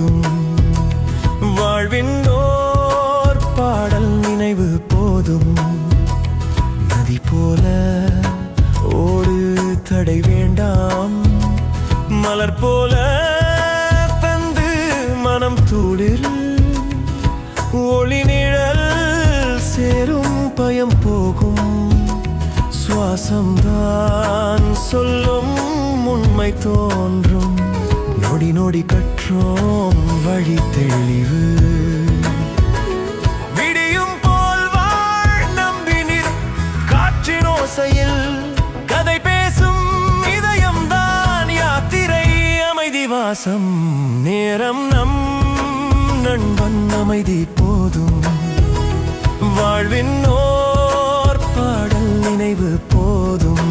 போதும். வாழ்வின் ஓர் பாடல் நினைவு போதும். நதி போல ஓடு தடை வேண்டாம். மலர் போல தந்து மனம் தூளில் ஒளி நிழல் சேரும் பயம் போகும். சுவாசம்தான் சொல்லும் உண்மை தோன்றும். நொடி நொடி கற்றோம் வழி தெளிவு. விடியும் போல் வாழ் நம்பினீர் காற்றின் ஓசையில். கதை பேசும் இதயம்தான் யாத்திரை அமைதி வாசம். நேரம் நம் நண்பன் அமைதி போதும். வாழ்வின் ஓர் பாடல் நினைவு போதும்.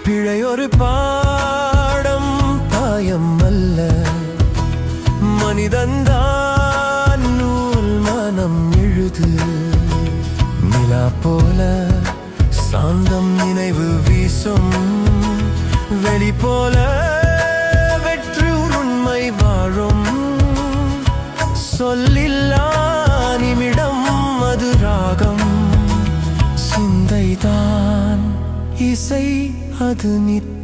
பிழையொரு பாடம் பாயம் அல்ல. மனிதன்தான் நூல் மனம் எழுது. நிலா போல சாந்தம் நினைவு வீசும். வெளி போல வெற்று உண்மை வாழும். சொல்லில்லா நிமிடம் அது ராகம். சிந்தைதான் இசை அது நித்தியம்.